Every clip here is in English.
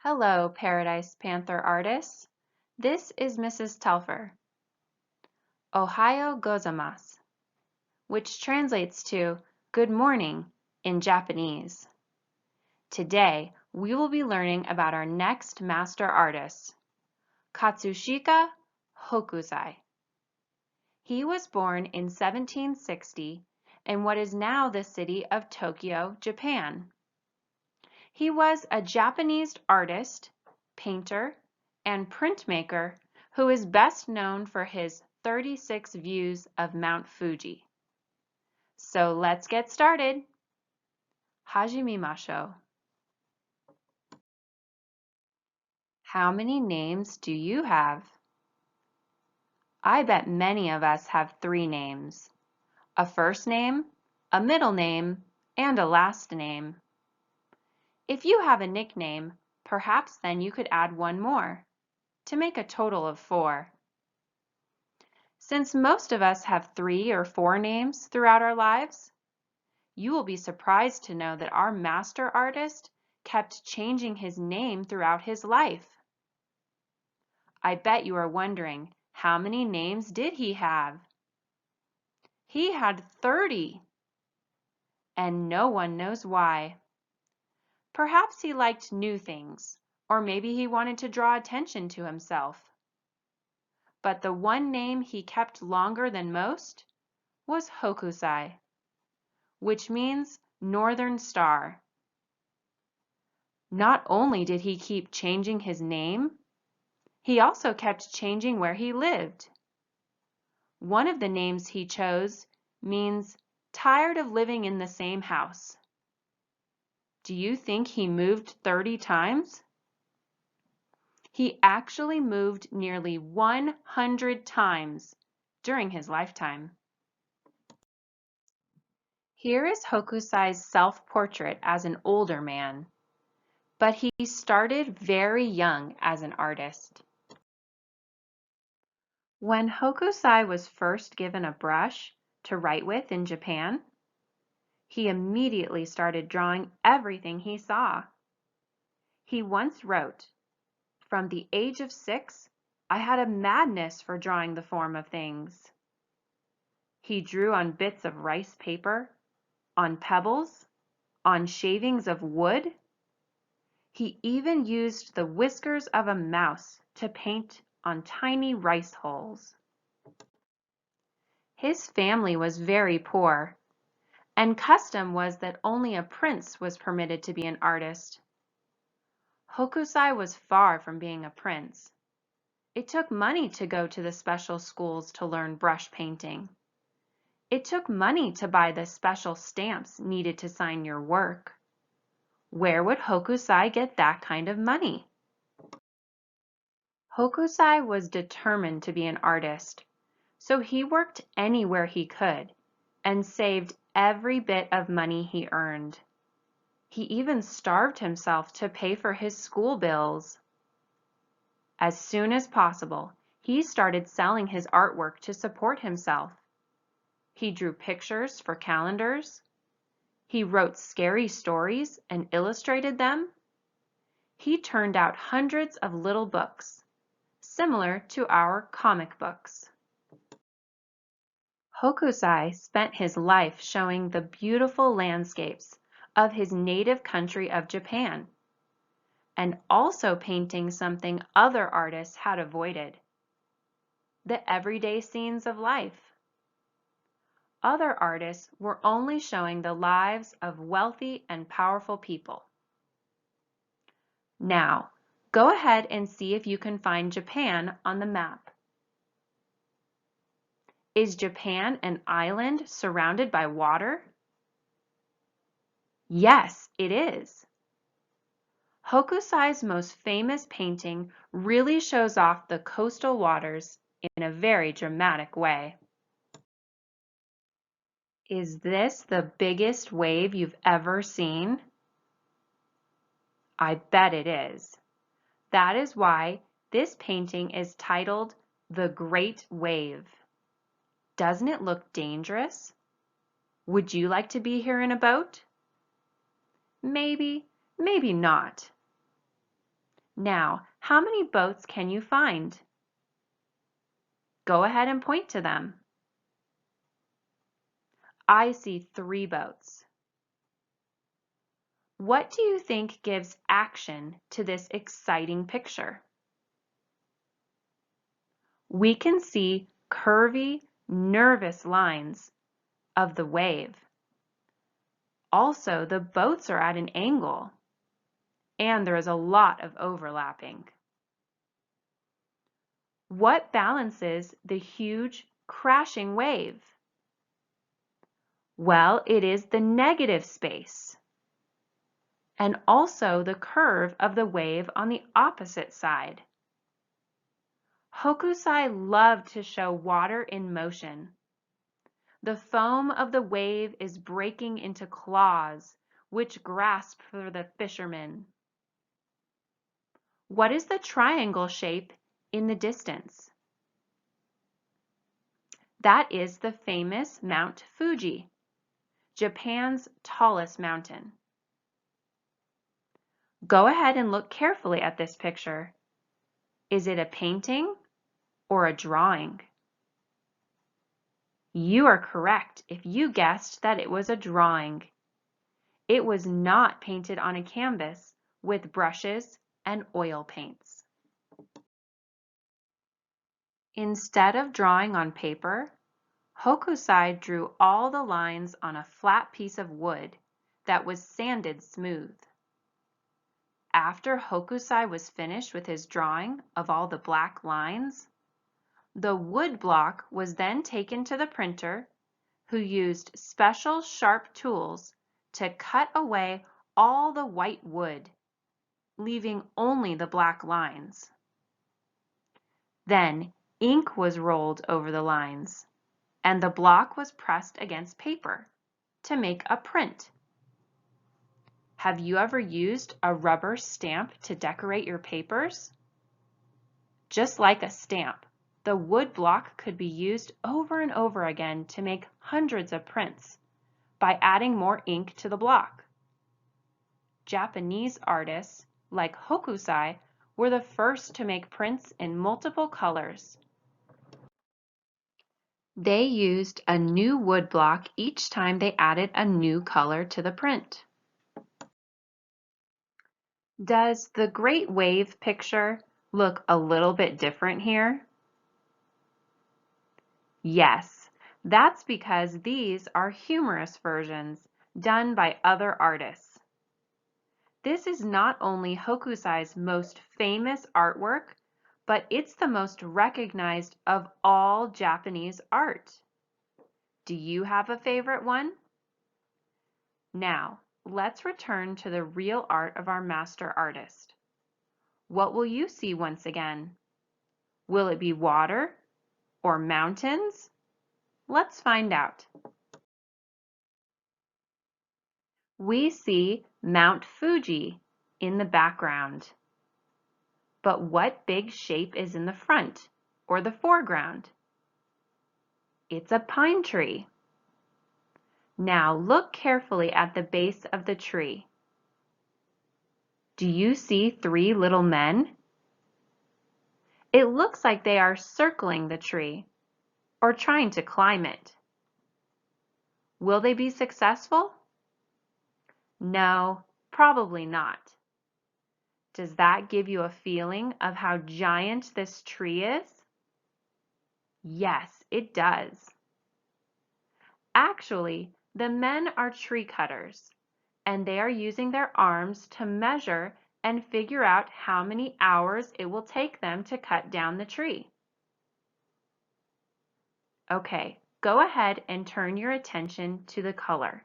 Hello, Paradise Panther artists. This is Mrs. Telfer. Ohayo gozaimasu, which translates to good morning in Japanese. Today, we will be learning about our next master artist, Katsushika Hokusai. He was born in 1760 in what is now the city of Tokyo, Japan. He was a Japanese artist, painter, and printmaker who is best known for his 36 views of Mount Fuji. So let's get started. Hajimimashou. How many names do you have? I bet many of us have 3 names: a first name, a middle name, and a last name. If you have a nickname, perhaps then you could add one more to make a total of 4. Since most of us have 3 or 4 names throughout our lives, you will be surprised to know that our master artist kept changing his name throughout his life. I bet you are wondering, how many names did he have? He had 30, and no one knows why. Perhaps he liked new things, or maybe he wanted to draw attention to himself. But the one name he kept longer than most was Hokusai, which means Northern Star. Not only did he keep changing his name, he also kept changing where he lived. One of the names he chose means tired of living in the same house. Do you think he moved 30 times? He actually moved nearly 100 times during his lifetime. Here is Hokusai's self-portrait as an older man, but he started very young as an artist. When Hokusai was first given a brush to write with in Japan, he immediately started drawing everything he saw. He once wrote, "From the age of 6, I had a madness for drawing the form of things." He drew on bits of rice paper, on pebbles, on shavings of wood. He even used the whiskers of a mouse to paint on tiny rice hulls. His family was very poor, and custom was that only a prince was permitted to be an artist. Hokusai was far from being a prince. It took money to go to the special schools to learn brush painting. It took money to buy the special stamps needed to sign your work. Where would Hokusai get that kind of money? Hokusai was determined to be an artist, so he worked anywhere he could and saved every bit of money he earned. He even starved himself to pay for his school bills. As soon as possible, he started selling his artwork to support himself. He drew pictures for calendars. He wrote scary stories and illustrated them. He turned out hundreds of little books, similar to our comic books. Hokusai spent his life showing the beautiful landscapes of his native country of Japan, and also painting something other artists had avoided: the everyday scenes of life. Other artists were only showing the lives of wealthy and powerful people. Now, go ahead and see if you can find Japan on the map. Is Japan an island surrounded by water? Yes, it is. Hokusai's most famous painting really shows off the coastal waters in a very dramatic way. Is this the biggest wave you've ever seen? I bet it is. That is why this painting is titled The Great Wave. Doesn't it look dangerous? Would you like to be here in a boat? Maybe, maybe not. Now, how many boats can you find? Go ahead and point to them. I see 3 boats. What do you think gives action to this exciting picture? We can see curvy, nervous lines of the wave. Also, the boats are at an angle, and there is a lot of overlapping. What balances the huge, crashing wave? Well, it is the negative space, and also the curve of the wave on the opposite side. Hokusai loved to show water in motion. The foam of the wave is breaking into claws, which grasp for the fishermen. What is the triangle shape in the distance? That is the famous Mount Fuji, Japan's tallest mountain. Go ahead and look carefully at this picture. Is it a painting or a drawing? You are correct if you guessed that it was a drawing. It was not painted on a canvas with brushes and oil paints. Instead of drawing on paper, Hokusai drew all the lines on a flat piece of wood that was sanded smooth. After Hokusai was finished with his drawing of all the black lines, the wood block was then taken to the printer, who used special sharp tools to cut away all the white wood, leaving only the black lines. Then ink was rolled over the lines, and the block was pressed against paper to make a print. Have you ever used a rubber stamp to decorate your papers? Just like a stamp, the wood block could be used over and over again to make hundreds of prints by adding more ink to the block. Japanese artists, like Hokusai, were the first to make prints in multiple colors. They used a new wood block each time they added a new color to the print. Does the Great Wave picture look a little bit different here? Yes, that's because these are humorous versions done by other artists. This is not only Hokusai's most famous artwork, but it's the most recognized of all Japanese art. Do you have a favorite one? Now, let's return to the real art of our master artist. What will you see once again? Will it be water or mountains? Let's find out. We see Mount Fuji in the background. But what big shape is in the front or the foreground? It's a pine tree. Now look carefully at the base of the tree. Do you see 3 little men? It looks like they are circling the tree or trying to climb it. Will they be successful? No, probably not. Does that give you a feeling of how giant this tree is? Yes, it does. Actually, the men are tree cutters, and they are using their arms to measure and figure out how many hours it will take them to cut down the tree. Okay, go ahead and turn your attention to the color.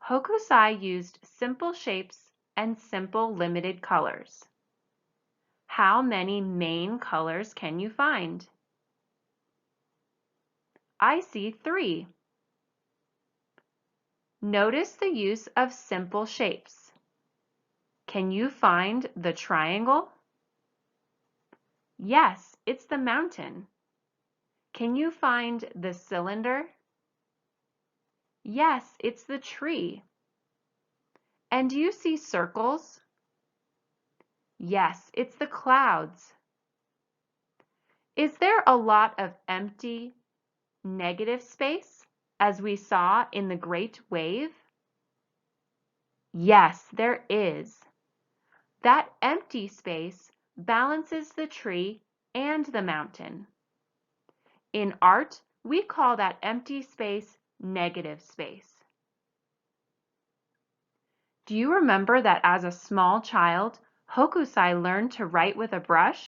Hokusai used simple shapes and simple limited colors. How many main colors can you find? I see 3. Notice the use of simple shapes. Can you find the triangle? Yes, it's the mountain. Can you find the cylinder? Yes, it's the tree. And do you see circles? Yes, it's the clouds. Is there a lot of empty, negative space, as we saw in the Great Wave? Yes, there is. That empty space balances the tree and the mountain. In art, we call that empty space negative space. Do you remember that as a small child, Hokusai learned to write with a brush?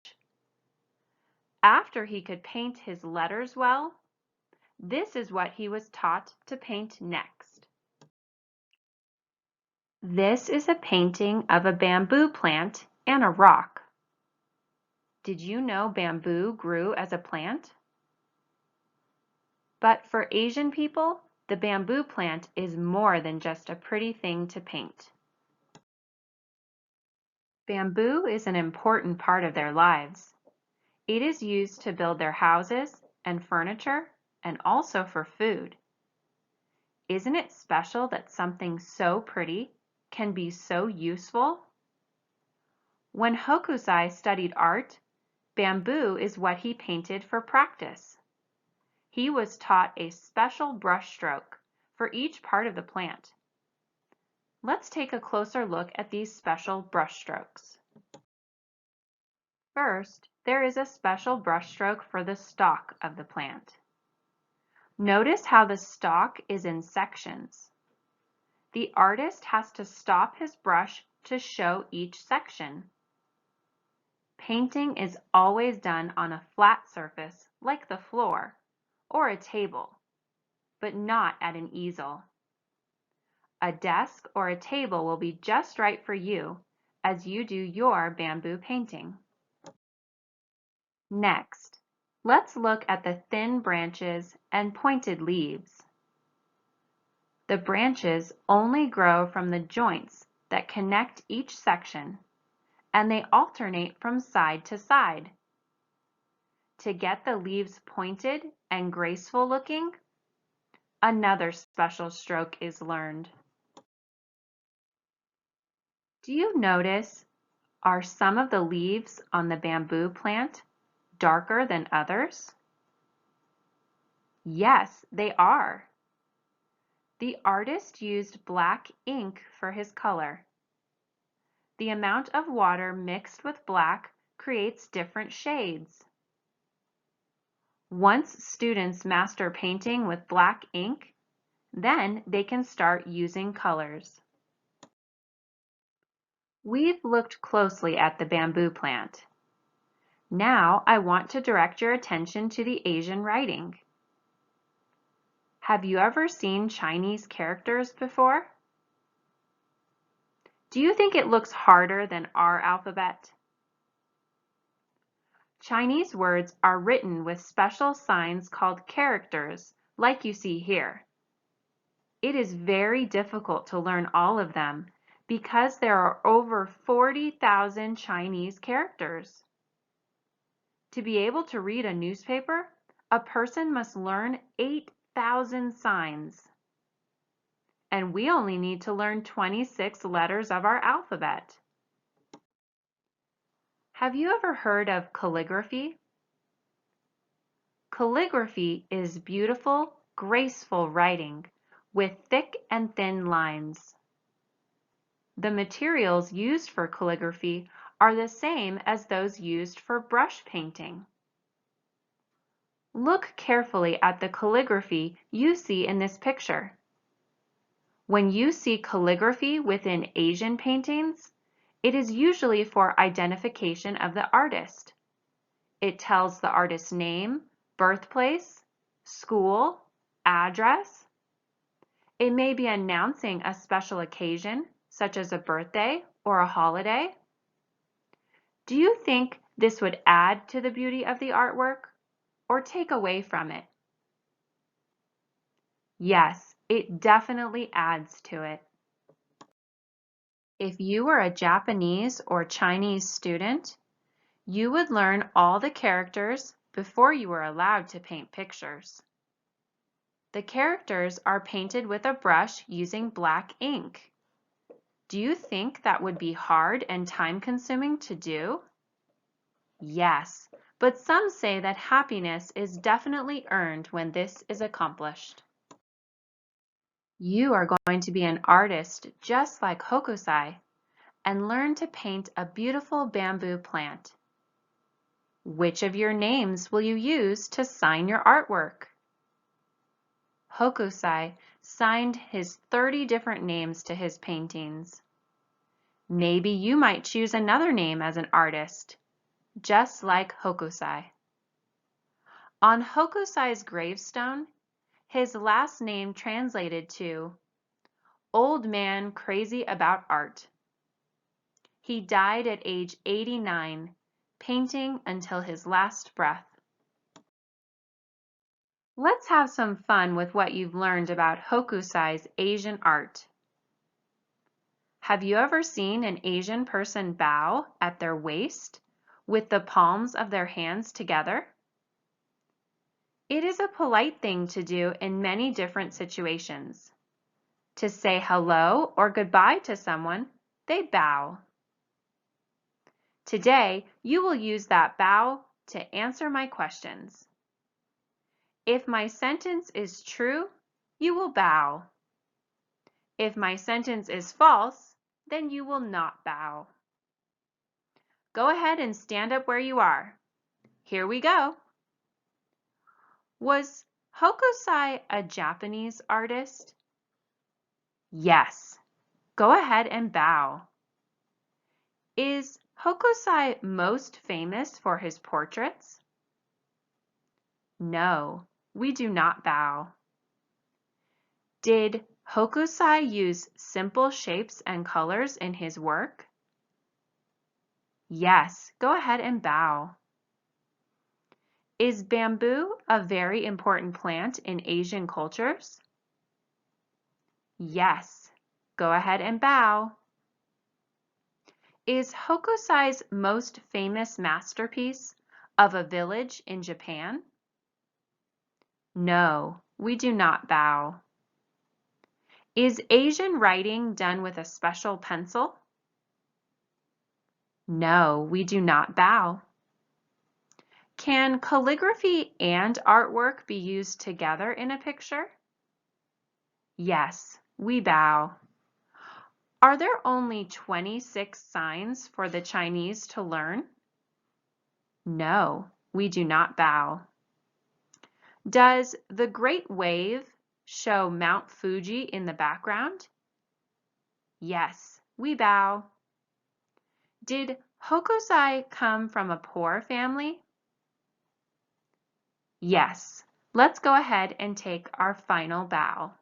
After he could paint his letters well, this is what he was taught to paint next. This is a painting of a bamboo plant and a rock. Did you know bamboo grew as a plant? But for Asian people, the bamboo plant is more than just a pretty thing to paint. Bamboo is an important part of their lives. It is used to build their houses and furniture and also for food. Isn't it special that something so pretty can be so useful? When Hokusai studied art, bamboo is what he painted for practice. He was taught a special brush stroke for each part of the plant. Let's take a closer look at these special brush strokes. First, there is a special brush stroke for the stalk of the plant. Notice how the stalk is in sections. The artist has to stop his brush to show each section. Painting is always done on a flat surface like the floor or a table, but not at an easel. A desk or a table will be just right for you as you do your bamboo painting. Next, let's look at the thin branches and pointed leaves. The branches only grow from the joints that connect each section, and they alternate from side to side. To get the leaves pointed and graceful looking, another special stroke is learned. Do you notice, are some of the leaves on the bamboo plant darker than others? Yes, they are. The artist used black ink for his color. The amount of water mixed with black creates different shades. Once students master painting with black ink, then they can start using colors. We've looked closely at the bamboo plant. Now I want to direct your attention to the Asian writing. Have you ever seen Chinese characters before? Do you think it looks harder than our alphabet? Chinese words are written with special signs called characters, like you see here. It is very difficult to learn all of them because there are over 40,000 Chinese characters. To be able to read a newspaper, a person must learn 8,000 signs. And we only need to learn 26 letters of our alphabet. Have you ever heard of calligraphy? Calligraphy is beautiful, graceful writing with thick and thin lines. The materials used for calligraphy are the same as those used for brush painting. Look carefully at the calligraphy you see in this picture. When you see calligraphy within Asian paintings, it is usually for identification of the artist. It tells the artist's name, birthplace, school, address. It may be announcing a special occasion, such as a birthday or a holiday. Do you think this would add to the beauty of the artwork or take away from it? Yes, it definitely adds to it. If you were a Japanese or Chinese student, you would learn all the characters before you were allowed to paint pictures. The characters are painted with a brush using black ink. Do you think that would be hard and time-consuming to do? Yes, but some say that happiness is definitely earned when this is accomplished. You are going to be an artist just like Hokusai and learn to paint a beautiful bamboo plant. Which of your names will you use to sign your artwork? Hokusai signed his 30 different names to his paintings. Maybe you might choose another name as an artist, just like Hokusai. On Hokusai's gravestone, his last name translated to Old Man Crazy About Art. He died at age 89, painting until his last breath. Let's have some fun with what you've learned about Hokusai's Asian art. Have you ever seen an Asian person bow at their waist with the palms of their hands together? It is a polite thing to do in many different situations. To say hello or goodbye to someone, they bow. Today, you will use that bow to answer my questions. If my sentence is true, you will bow. If my sentence is false, then you will not bow. Go ahead and stand up where you are. Here we go. Was Hokusai a Japanese artist? Yes. Go ahead and bow. Is Hokusai most famous for his portraits? No, we do not bow. Did Hokusai use simple shapes and colors in his work? Yes, go ahead and bow. Is bamboo a very important plant in Asian cultures? Yes, go ahead and bow. Is Hokusai's most famous masterpiece of a village in Japan? No, we do not bow. Is Asian writing done with a special pencil? No, we do not bow. Can calligraphy and artwork be used together in a picture? Yes, we bow. Are there only 26 signs for the Chinese to learn? No, we do not bow. Does the Great Wave show Mount Fuji in the background? Yes, we bow. Did Hokusai come from a poor family? Yes. Let's go ahead and take our final bow.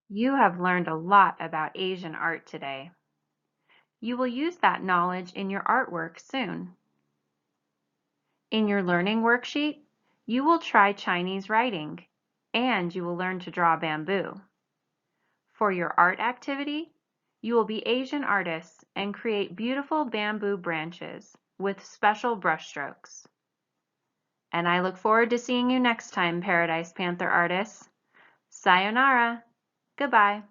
You have learned a lot about Asian art today. You will use that knowledge in your artwork soon. In your learning worksheet, you will try Chinese writing, and you will learn to draw bamboo. For your art activity, you will be Asian artists and create beautiful bamboo branches with special brushstrokes. And I look forward to seeing you next time, Paradise Panther artists. Sayonara. Goodbye.